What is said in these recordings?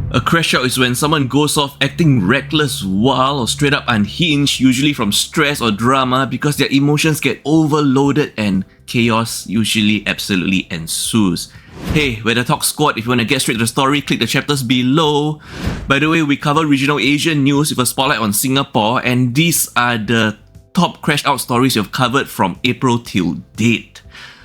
A crash out is when someone goes off acting reckless, wild, or straight up unhinged, usually from stress or drama, because their emotions get overloaded and chaos usually absolutely ensues. Hey, we're the Talk Squad. If you want to get straight to the story, click the chapters below. By the way, we cover regional Asian news with a spotlight on Singapore, and these are the top crash out stories you've covered from April till date.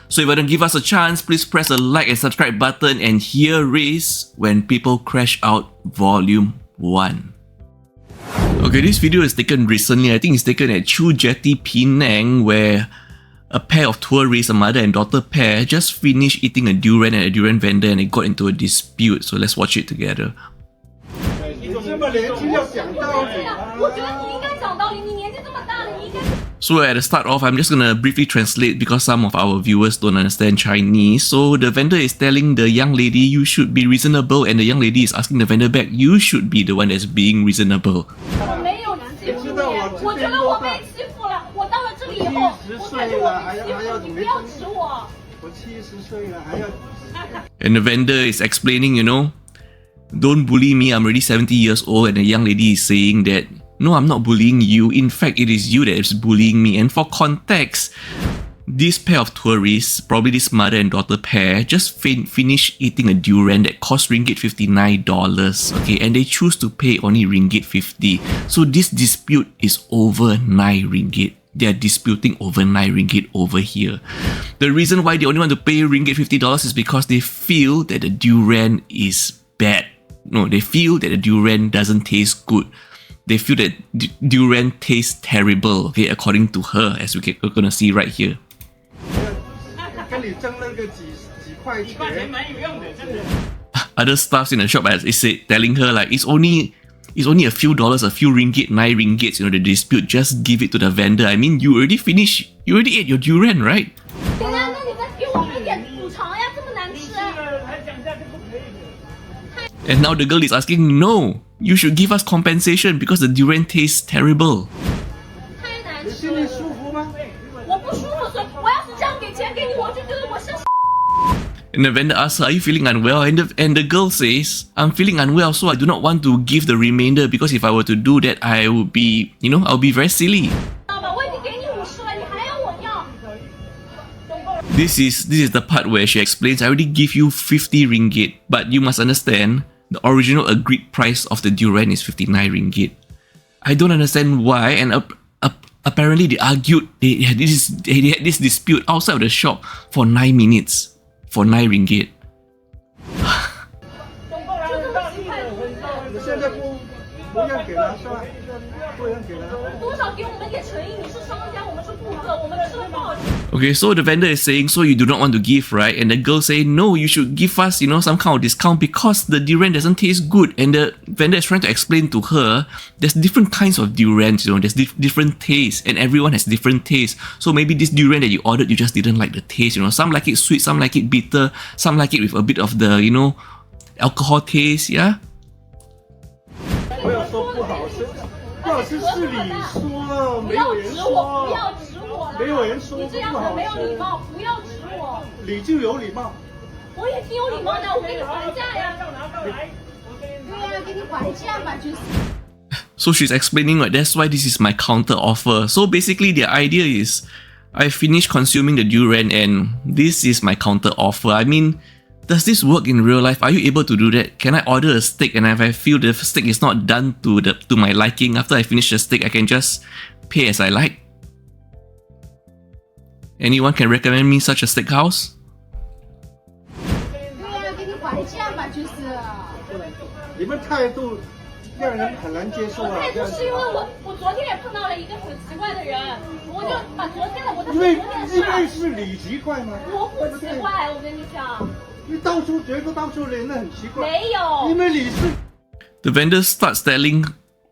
So if you want to give us a chance, please press the like and subscribe button, and here is When People Crash Out Volume 1. Okay, this video is taken recently. I think it's taken at Chu Jetty, Penang, where a pair of tourists, a mother and daughter pair, just finished eating a durian at a durian vendor and it got into a dispute. So let's watch it together. So at the start off, I'm just gonna briefly translate because some of our viewers don't understand Chinese. So the vendor is telling the young lady, you should be reasonable, and the young lady is asking the vendor back, you should be the one that's being reasonable. And the vendor is explaining, don't bully me, I'm already 70 years old, and the young lady is saying that, no, I'm not bullying you. In fact, it is you that is bullying me. And for context, this pair of tourists, probably this mother and daughter pair, just finished eating a durian that cost ringgit $59. Okay, and they choose to pay only ringgit 50. So this dispute is over 9 ringgit. They are disputing over 9 ringgit over here. The reason why they only want to pay ringgit $50 is because they feel that the durian is bad. No, they feel that the durian doesn't taste good. They feel that durian tastes terrible, okay, according to her, as we're gonna see right here. Other staffs in the shop is telling her like it's only a few dollars, a few ringgit, 9 ringgits, the dispute, just give it to the vendor. I mean, you already ate your durian, right? And now the girl is asking, no, you should give us compensation because the durian tastes terrible. And the vendor asks her, are you feeling unwell? And the girl says, I'm feeling unwell, so I do not want to give the remainder, because if I were to do that, I would be, I'll be very silly. This is the part where she explains, I already give you 50 ringgit, but you must understand, the original agreed price of the durian is 59 ringgit. I don't understand why, and apparently they argued, they had this dispute outside of the shop for 9 minutes, for 9 ringgit. Okay, so the vendor is saying, so you do not want to give, right? And the girl say, no, you should give us, some kind of discount because the durian doesn't taste good. And the vendor is trying to explain to her, there's different kinds of durians, there's different tastes, and everyone has different tastes. So maybe this durian that you ordered, you just didn't like the taste, some like it sweet, some like it bitter, some like it with a bit of the, alcohol taste, yeah? So she's explaining, like, that's why this is my counter offer. So basically the idea is, I finished consuming the durian and this is my counter offer. I mean, does this work in real life? Are you able to do that? Can I order a steak, and if I feel the steak is not done to my liking, after I finish the steak, I can just pay as I like? Anyone can recommend me such a steakhouse? The vendor starts telling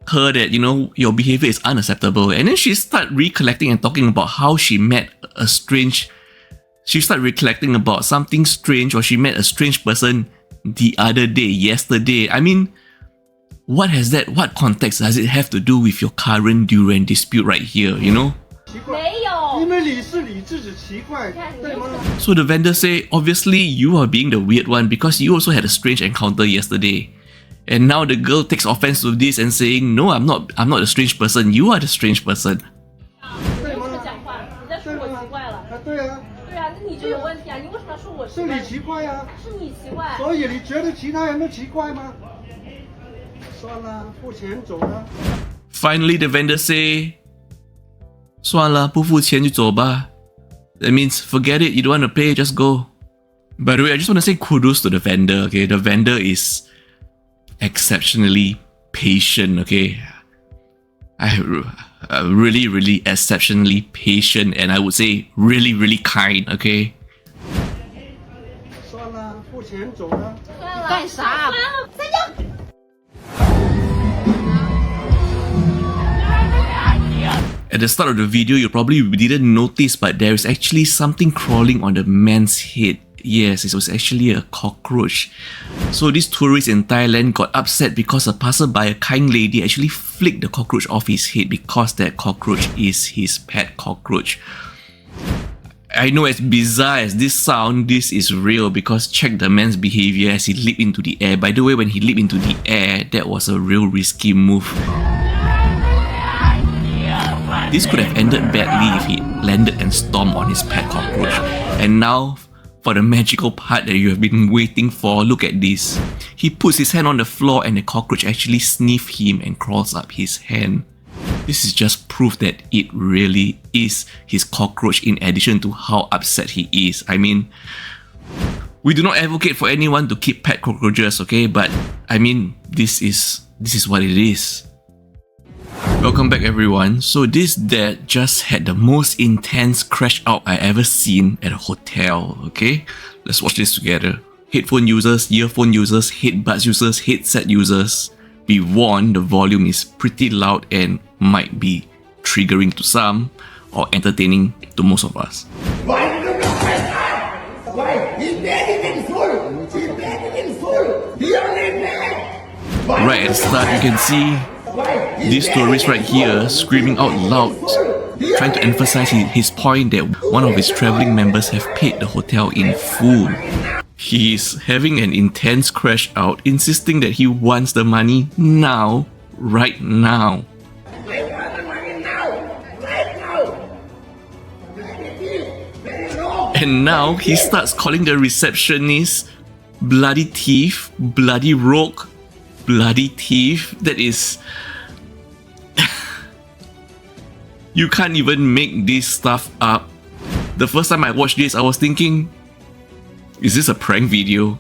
her that, your behavior is unacceptable, and then she starts recollecting and talking about how she met she started recollecting about something strange, or she met a strange person the other day, yesterday. I mean, what context does it have to do with your current durian dispute right here, So the vendor say, obviously you are being the weird one because you also had a strange encounter yesterday. And now the girl takes offense to this and saying, no, I'm not a strange person, you are the strange person. Finally, the vendor say, 算了，不付钱就走吧. That means, forget it, you don't want to pay, just go. By the way, I just want to say kudos to the vendor, okay? The vendor is exceptionally patient, okay? Really, really exceptionally patient, and I would say really, really kind, okay? 算了，付钱走了。干啥？再见。 At the start of the video, you probably didn't notice, but there is actually something crawling on the man's head. Yes, it was actually a cockroach. So this tourist in Thailand got upset because a passerby, a kind lady, actually flicked the cockroach off his head because that cockroach is his pet cockroach. I know, as bizarre as this sounds, this is real because check the man's behavior as he leaped into the air. By the way, when he leaped into the air, that was a real risky move. This could have ended badly if he landed and stomped on his pet cockroach. And now, for the magical part that you have been waiting for, look at this. He puts his hand on the floor and the cockroach actually sniffs him and crawls up his hand. This is just proof that it really is his cockroach, in addition to how upset he is. I mean, we do not advocate for anyone to keep pet cockroaches, okay? But I mean, this is what it is. Welcome back, everyone. So this dad just had the most intense crash out I ever seen at a hotel, okay? Let's watch this together. Headphone users, earphone users, headbuds users, headset users, be warned, the volume is pretty loud and might be triggering to some or entertaining to most of us. Right at the start, you can see this tourist right here screaming out loud, trying to emphasize his point that one of his travelling members have paid the hotel in full. He is having an intense crash out, insisting that he wants the money now, right now. And now he starts calling the receptionist bloody thief, bloody rogue, bloody thief. That is... You can't even make this stuff up. The first time I watched this, I was thinking, is this a prank video?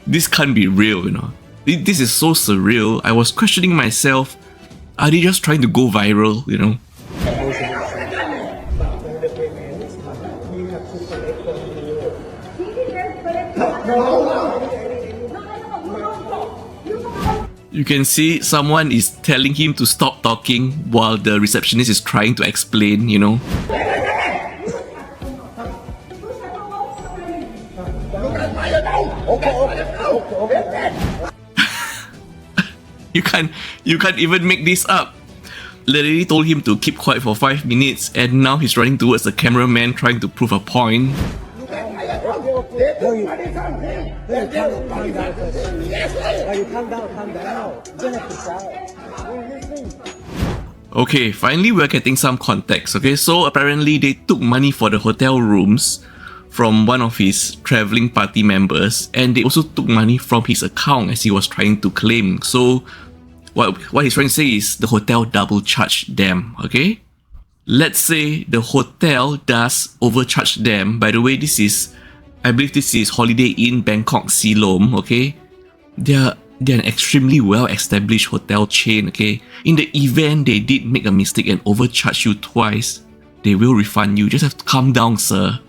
This can't be real, you know. This is so surreal. I was questioning myself, are they just trying to go viral, you know? You can see someone is telling him to stop talking while the receptionist is trying to explain, you know. You can't even make this up. Literally told him to keep quiet for 5 minutes, and now he's running towards the cameraman trying to prove a point. Okay, finally we're getting some context. Okay, so apparently they took money for the hotel rooms from one of his traveling party members, and they also took money from his account as he was trying to claim. So what he's trying to say is the hotel double charged them, okay? Let's say the hotel does overcharge them. By the way, I believe this is Holiday Inn Bangkok Siloam, okay? They're an extremely well-established hotel chain, okay? In the event they did make a mistake and overcharge you twice, they will refund you. Just have to calm down, sir.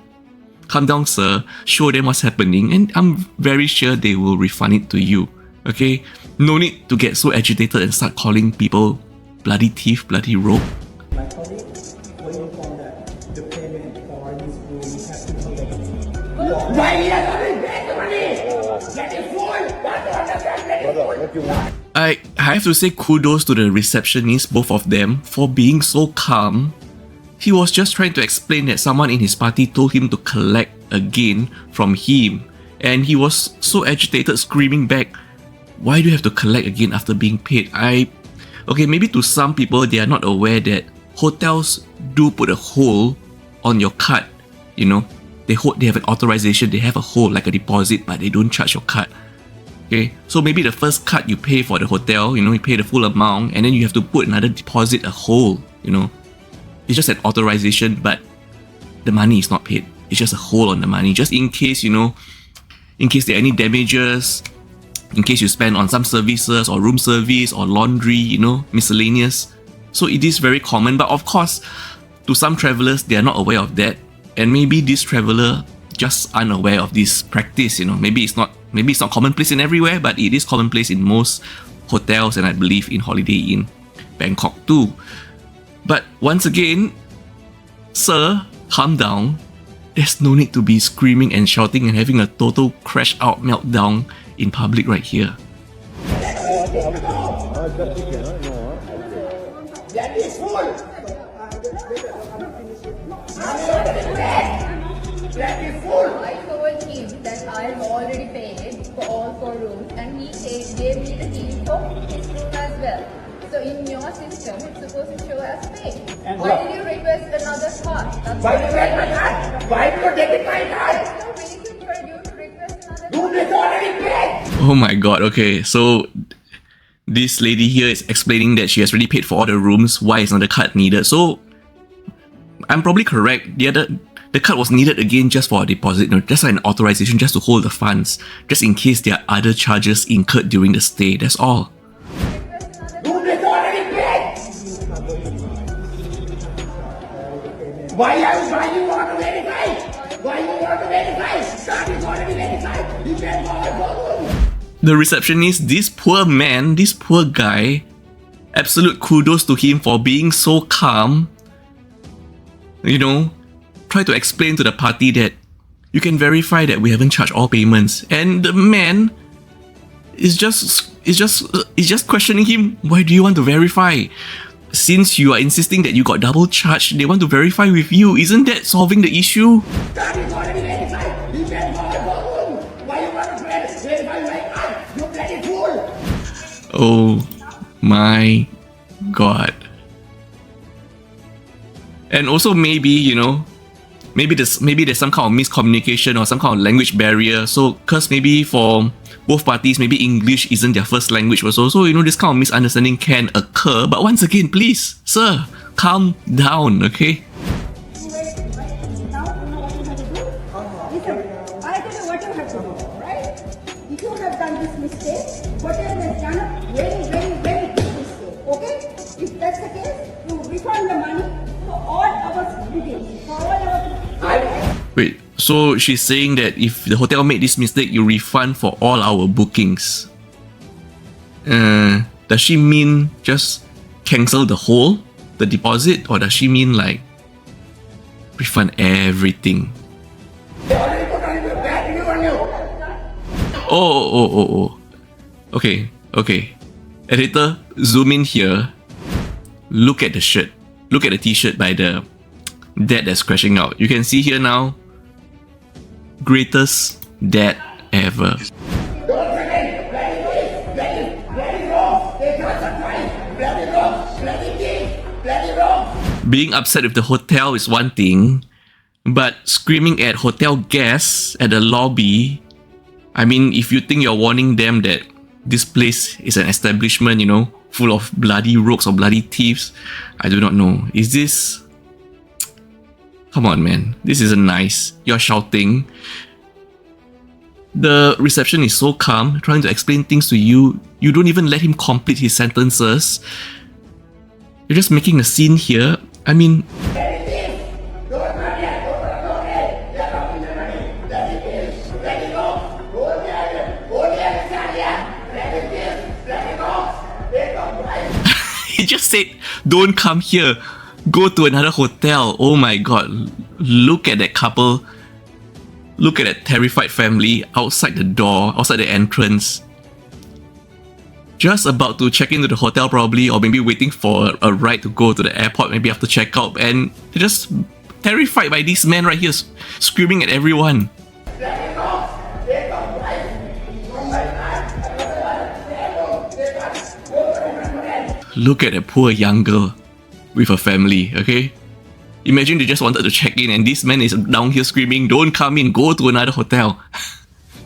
Calm down, sir. Show them what's happening, and I'm very sure they will refund it to you, okay? No need to get so agitated and start calling people bloody thief, bloody rogue. My colleague, when you found that the payment for this room has to be I have to say kudos to the receptionist, both of them, for being so calm. He was just trying to explain that someone in his party told him to collect again from him, and he was so agitated, screaming back, why do you have to collect again after being paid? Okay, maybe to some people, they are not aware that hotels do put a hold on your card. You know, they have an authorization, they have a hold like a deposit, but they don't charge your card. Okay, so maybe the first card you pay for the hotel, you know, you pay the full amount, and then you have to put another deposit, a hold, you know. It's just an authorization, but the money is not paid. It's just a hold on the money, just in case, you know, in case there are any damages, in case you spend on some services or room service or laundry, you know, miscellaneous. So it is very common, but of course, to some travelers, they are not aware of that. And maybe this traveler just unaware of this practice, you know. Maybe it's not commonplace in everywhere, but it is commonplace in most hotels, and I believe in Holiday Inn Bangkok too. But once again, sir, calm down. There's no need to be screaming and shouting and having a total crash out meltdown in public right here. I told him that I've already paid for all 4 rooms, and he gave me the key for his room as well. So in your system, it's supposed to show as paid. Why did you request another card? Why did you take my card? Why did you take my card? There's no reason for you to request another card. Room is already paid. Oh my god, okay, so this lady here is explaining that she has already paid for all the rooms, why is another card needed? So I'm probably correct. The card was needed again just for a deposit, you know, just like an authorization, just to hold the funds, just in case there are other charges incurred during the stay. That's all. Room is already paid. Why you want to verify? Why you want to verify? Card is already verified. You paid for all 4 rooms. The receptionist, this poor man, this poor guy, absolute kudos to him for being so calm. You know, try to explain to the party that you can verify that we haven't charged all payments, and the man is just questioning him. Why do you want to verify? Since you are insisting that you got double charged, they want to verify with you. Isn't that solving the issue? Card is already verified. You paid for all 4 rooms. Why you want to verify my card? You bloody fool. Oh my god. And also maybe, you know, maybe there's some kind of miscommunication or some kind of language barrier. So, cause maybe for both parties, maybe English isn't their first language also. So, you know, this kind of misunderstanding can occur. But once again, please, sir, calm down, okay? I tell you what you have to do, right? If you have done this mistake, what you have done a very, very, very big mistake, okay? If that's the case, you refund the money for all our bookings, for all our... Wait, so she's saying that if the hotel made this mistake, you refund for all our bookings. Does she mean just cancel the deposit, or does she mean like refund everything? Oh. Okay. Editor, zoom in here. Look at the shirt. Look at the t-shirt by the dad that's crashing out. You can see here now, greatest dad ever. Being upset with the hotel is one thing, but screaming at hotel guests at the lobby, I mean, if you think you're warning them that this place is an establishment, you know, full of bloody rogues or bloody thieves, I do not know. Is this... Come on, man. This isn't nice. You're shouting. The reception is so calm, trying to explain things to you. You don't even let him complete his sentences. You're just making a scene here. I mean... He just said, don't come here. Go to another hotel. Oh my god. Look at that couple. Look at that terrified family outside the door, outside the entrance. Just about to check into the hotel probably, or maybe waiting for a ride to go to the airport, maybe after checkout, and they're just terrified by this man right here screaming at everyone. Look at a poor young girl with a family, okay? Imagine they just wanted to check in and this man is down here screaming, "Don't come in, go to another hotel."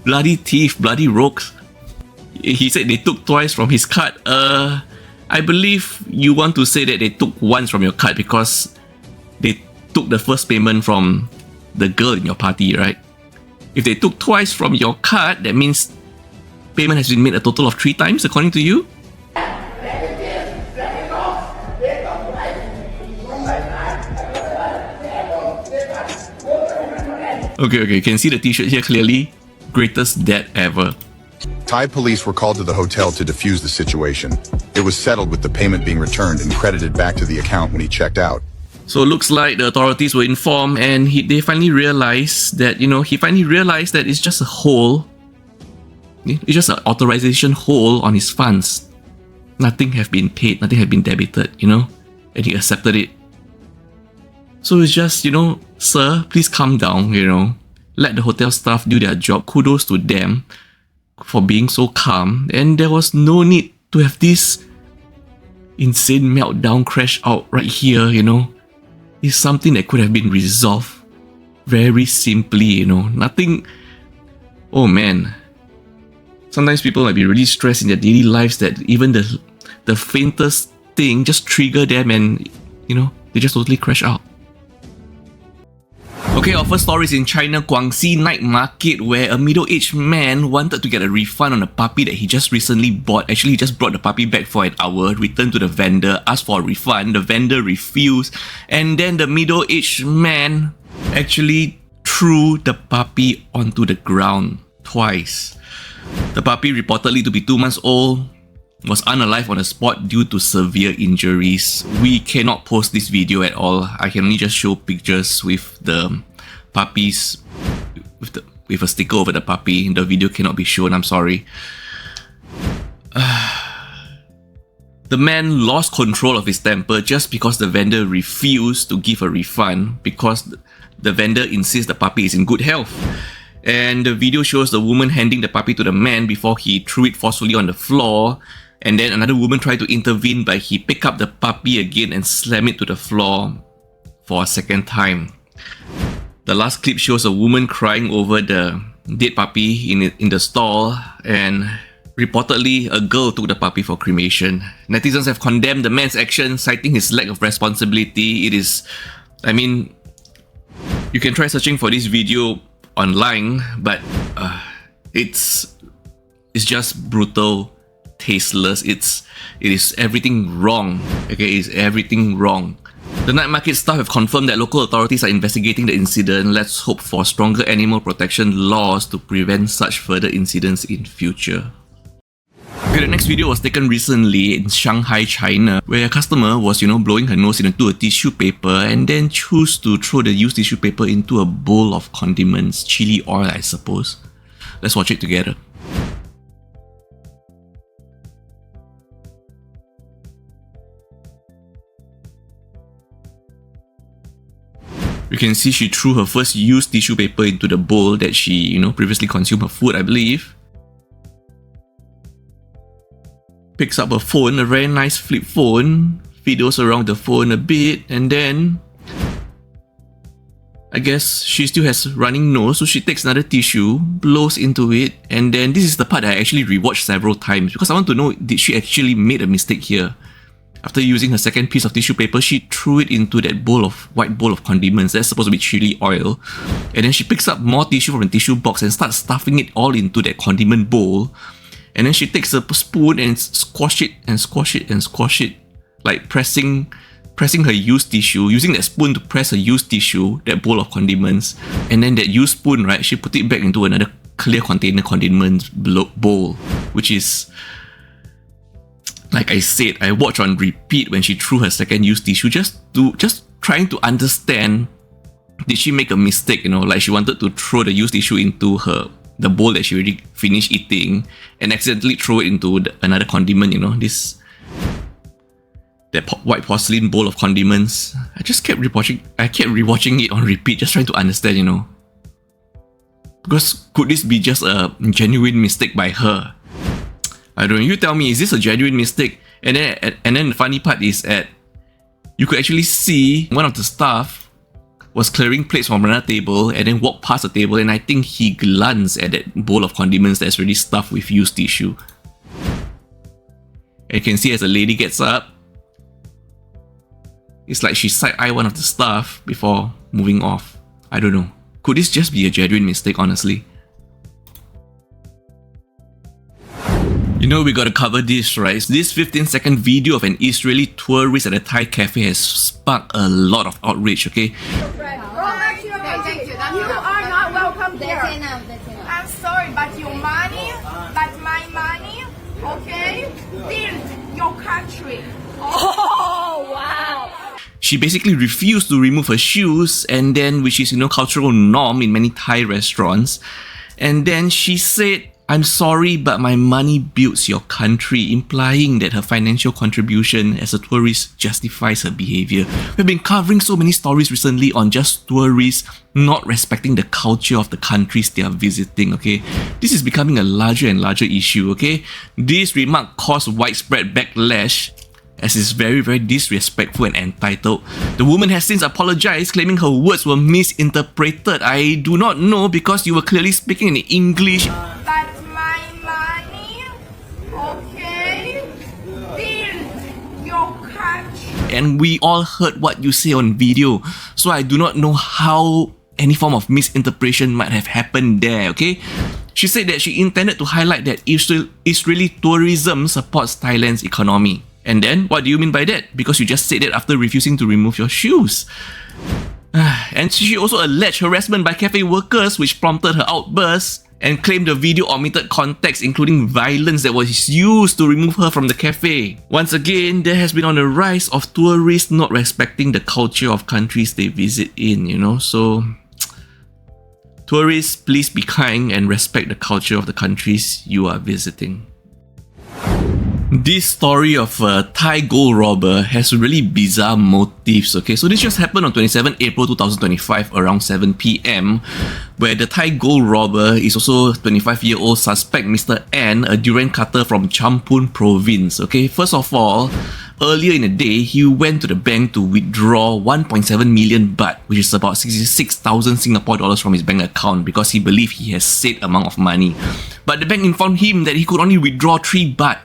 Bloody thief, bloody rogues. He said they took twice from his card. I believe you want to say that they took once from your card because they took the first payment from the girl in your party, right? If they took twice from your card, that means payment has been made a total of 3 times according to you? Okay, you can see the t-shirt here clearly. Greatest dad ever. Thai police were called to the hotel to defuse the situation. It was settled with the payment being returned and credited back to the account when he checked out. So it looks like the authorities were informed and they finally realized that, it's just a hole. It's just an authorization hole on his funds. Nothing have been paid, nothing have been debited, and he accepted it. So it's just, sir, please calm down, Let the hotel staff do their job. Kudos to them for being so calm. And there was no need to have this insane meltdown crash out right here, It's something that could have been resolved very simply, Nothing. Oh man. Sometimes people might be really stressed in their daily lives that even the faintest thing just trigger them and, they just totally crash out. Okay, our first story is in China, Guangxi night market, where a middle-aged man wanted to get a refund on a puppy that he just recently bought. Actually, he just brought the puppy back for an hour, returned to the vendor, asked for a refund. The vendor refused, and then the middle-aged man actually threw the puppy onto the ground twice. The puppy, reportedly to be 2 months old, was unalive on the spot due to severe injuries. We cannot post this video at all. I can only just show pictures with the puppies, with a sticker over the puppy. The video cannot be shown, I'm sorry. The man lost control of his temper just because the vendor refused to give a refund because the vendor insists the puppy is in good health. And the video shows the woman handing the puppy to the man before he threw it forcefully on the floor. And then another woman tried to intervene, but he picked up the puppy again and slammed it to the floor for a second time. The last clip shows a woman crying over the dead puppy in the stall, and reportedly a girl took the puppy for cremation. Netizens have condemned the man's action, citing his lack of responsibility. You can try searching for this video online, but it's just brutal, tasteless. It is everything wrong. Okay, it's everything wrong. The night market staff have confirmed that local authorities are investigating the incident. Let's hope for stronger animal protection laws to prevent such further incidents in future. Okay, the next video was taken recently in Shanghai, China, where a customer was, blowing her nose into a tissue paper and then chose to throw the used tissue paper into a bowl of condiments, chili oil, I suppose. Let's watch it together. You can see she threw her first used tissue paper into the bowl that she, previously consumed her food, I believe. Picks up a phone, a very nice flip phone, fiddles around the phone a bit, and then I guess she still has running nose, so she takes another tissue, blows into it, and then this is the part that I actually rewatched several times because I want to know, did she actually make a mistake here? After using her second piece of tissue paper, she threw it into that white bowl of condiments. That's supposed to be chili oil. And then she picks up more tissue from the tissue box and starts stuffing it all into that condiment bowl. And then she takes a spoon and squash it, like pressing her used tissue, using that spoon to press her used tissue, that bowl of condiments. And then that used spoon, right, she put it back into another clear container condiment bowl, which is, like I said, I watched on repeat when she threw her second used tissue, just trying to understand, did she make a mistake, like she wanted to throw the used tissue into the bowl that she already finished eating and accidentally throw it into another condiment, that white porcelain bowl of condiments. I kept rewatching it on repeat, just trying to understand, because could this be just a genuine mistake by her? I don't know, you tell me, is this a genuine mistake? And then the funny part is you could actually see one of the staff was clearing plates from another table and then walked past the table, and I think he glanced at that bowl of condiments that's already stuffed with used tissue. And you can see as the lady gets up, it's like she side-eyed one of the staff before moving off. I don't know. Could this just be a genuine mistake, honestly? You know, we gotta cover this, right? This 15-second video of an Israeli tourist at a Thai cafe has sparked a lot of outrage, okay? Go back to your country. You are not welcome here. That's enough. I'm sorry, but your money, but my money, okay? Build your country. Oh, wow. She basically refused to remove her shoes, and then, which is, you know, cultural norm in many Thai restaurants. And then she said, "I'm sorry, but my money builds your country," implying that her financial contribution as a tourist justifies her behavior. We've been covering so many stories recently on just tourists not respecting the culture of the countries they are visiting, okay? This is becoming a larger and larger issue, okay? This remark caused widespread backlash, as it's very, very disrespectful and entitled. The woman has since apologized, claiming her words were misinterpreted. I do not know, because you were clearly speaking in English. But my money, okay? Build your country. And we all heard what you say on video, so I do not know how any form of misinterpretation might have happened there, okay? She said that she intended to highlight that Israeli tourism supports Thailand's economy. And then, what do you mean by that? Because you just said that after refusing to remove your shoes. And she also alleged harassment by cafe workers, which prompted her outburst, and claimed the video omitted context, including violence that was used to remove her from the cafe. Once again, there has been on the rise of tourists not respecting the culture of countries they visit in, you know, so tourists, please be kind and respect the culture of the countries you are visiting. This story of a Thai gold robber has really bizarre motives, okay? So this just happened on 27 April 2025 around 7 PM, where the Thai gold robber is also 25-year-old suspect Mr. N, a durian cutter from Champun province, okay? First of all, earlier in the day, he went to the bank to withdraw 1.7 million baht, which is about 66,000 Singapore dollars from his bank account, because he believed he has said amount of money. But the bank informed him that he could only withdraw 3 baht.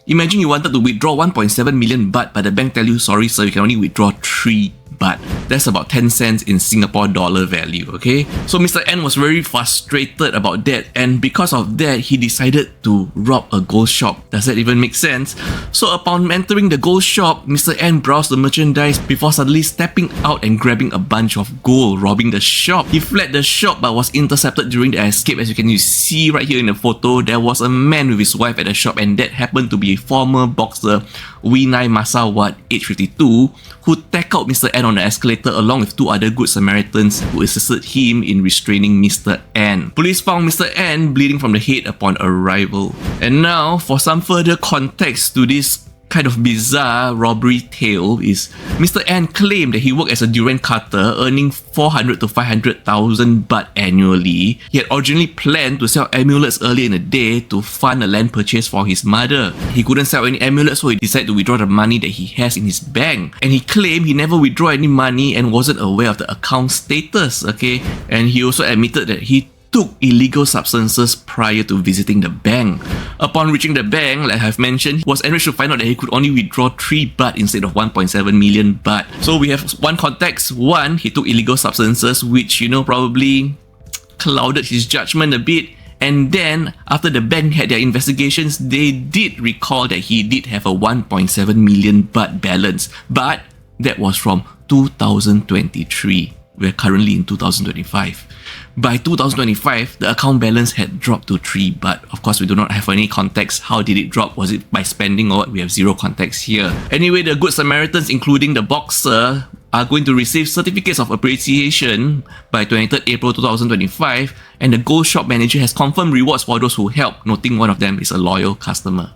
Imagine you wanted to withdraw 1.7 million baht, but the bank tell you, sorry sir, you can only withdraw 3 baht. That's about 10 cents in Singapore dollar value, okay? So Mr. N was very frustrated about that, and because of that, he decided to rob a gold shop. Does that even make sense? So upon entering the gold shop, Mr. N browsed the merchandise before suddenly stepping out and grabbing a bunch of gold, robbing the shop. He fled the shop but was intercepted during the escape. As you can see right here in the photo, there was a man with his wife at the shop, and that happened to be a former boxer, Winai Masawat, age 52, who tackled Mr. N on the escalator along with 2 other good Samaritans who assisted him in restraining Mr. N. Police found Mr. N bleeding from the head upon arrival. And now, for some further context to this kind of bizarre robbery tale, is Mr. N claimed that he worked as a durian cutter, earning 400 to 500,000 baht annually. He had originally planned to sell amulets earlier in the day to fund a land purchase for his mother. He couldn't sell any amulets, so he decided to withdraw the money that he has in his bank. And he claimed he never withdrew any money and wasn't aware of the account status, okay? And he also admitted that he took illegal substances prior to visiting the bank. Upon reaching the bank, like I've mentioned, he was enraged to find out that he could only withdraw 3 baht instead of 1.7 million baht. So we have one context. One, he took illegal substances, which, you know, probably clouded his judgment a bit. And then, after the bank had their investigations, they did recall that he did have a 1.7 million baht balance. But that was from 2023. We're currently in 2025. By 2025, the account balance had dropped to 3 baht. Of course, we do not have any context. How did it drop? Was it by spending or what? We have zero context here. Anyway, the Good Samaritans, including the boxer, are going to receive certificates of appreciation by 23rd April 2025, and the gold shop manager has confirmed rewards for those who help, noting one of them is a loyal customer.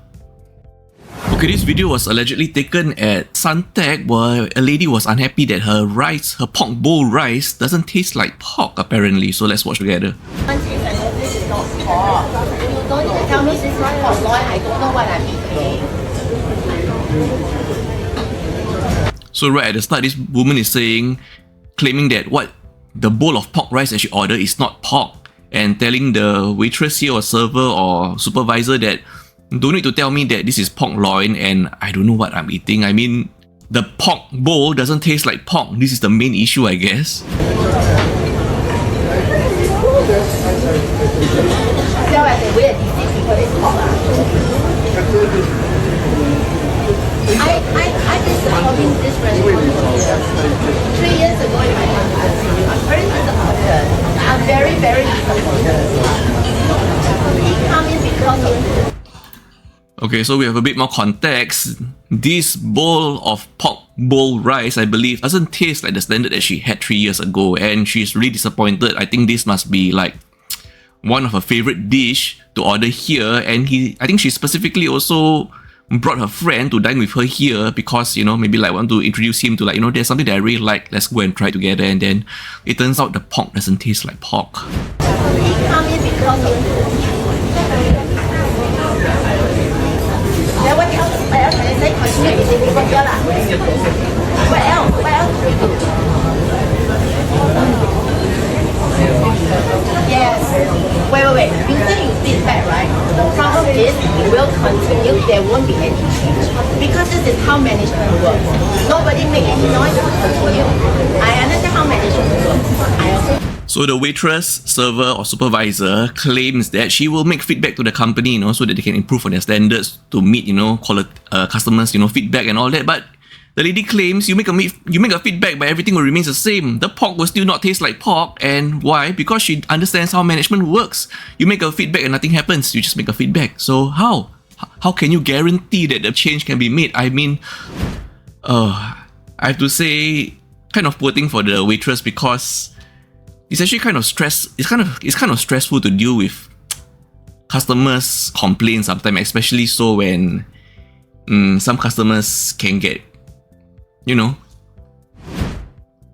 Okay, this video was allegedly taken at Suntec, where a lady was unhappy that her rice, her pork bowl rice, doesn't taste like pork apparently. So let's watch together. This is not pork. You don't need to tell me this is pork loin. I don't know what I'm eating. So right at the start, this woman is claiming that the bowl of pork rice that she ordered is not pork, and telling the waitress here or server or supervisor that don't need to tell me that this is pork loin and I don't know what I'm eating. I mean, the pork bowl doesn't taste like pork. This is the main issue, I guess. I disappointed this restaurant 3 years ago in my life. I'm very disappointed. I'm very, very disappointed. He come in because of... Okay, so we have a bit more context. This bowl of pork bowl rice, I believe, doesn't taste like the standard that she had 3 years ago, and she's really disappointed. I think this must be like one of her favorite dish to order here, and I think she specifically also brought her friend to dine with her here because, you know, maybe like want to introduce him to, like, you know, there's something that I really like, let's go and try together. And then it turns out the pork doesn't taste like pork. He come in because of... Then what else can I say? Continue eating people here lah. What else? What else do we do? Yes. Wait. You say you feedback, right? The problem is it will continue. There won't be any change because this is how management works. Nobody make any noise. Continue. I understand how management works. I also. So the waitress, server or supervisor claims that she will make feedback to the company, you know, so that they can improve on their standards to meet, you know, customers, you know, feedback and all that. But the lady claims you make a feedback, but everything will remain the same. The pork will still not taste like pork. And why? Because she understands how management works. You make a feedback and nothing happens. You just make a feedback. So how? How can you guarantee that the change can be made? I mean, I have to say, kind of poor thing for the waitress because it's actually kind of it's kind of stressful to deal with customers' complaints sometimes, especially so when some customers can get, you know,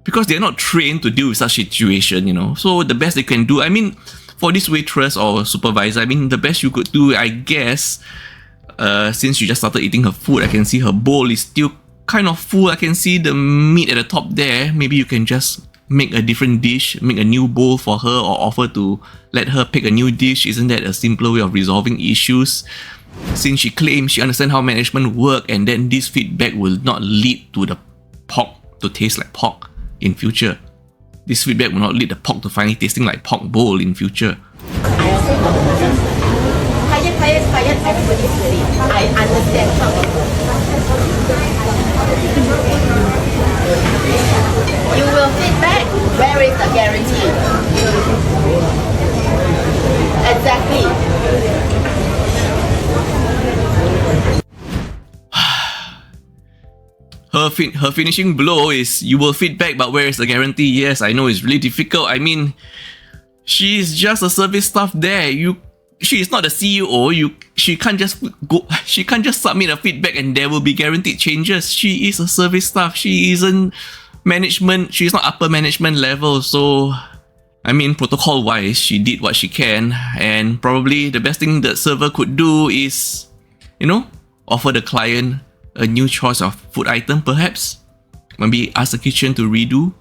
because they're not trained to deal with such situation, you know. So the best they can do, I mean, for this waitress or supervisor, I mean, the best you could do, I guess, since she just started eating her food, I can see her bowl is still kind of full. I can see the meat at the top there. Maybe you can just make a different dish, make a new bowl for her, or offer to let her pick a new dish. Isn't that a simpler way of resolving issues? Since she claims she understands how management work, and then this feedback will not lead to the pork to taste like pork in future. This feedback will not lead the pork to finally tasting like pork bowl in future. Quiet, everybody's ready. I understand how it works. You will feedback. Where is the guarantee? Exactly. Her finishing blow is you will feedback, but where is the guarantee? Yes, I know it's really difficult. I mean, she's just a service staff there. She is not the CEO. She can't just submit a feedback and there will be guaranteed changes. She is a service staff. She isn't management. She's not upper management level. So, I mean, protocol wise, she did what she can, and probably the best thing the server could do is, you know, offer the client a new choice of food item, perhaps. Maybe ask the kitchen to redo.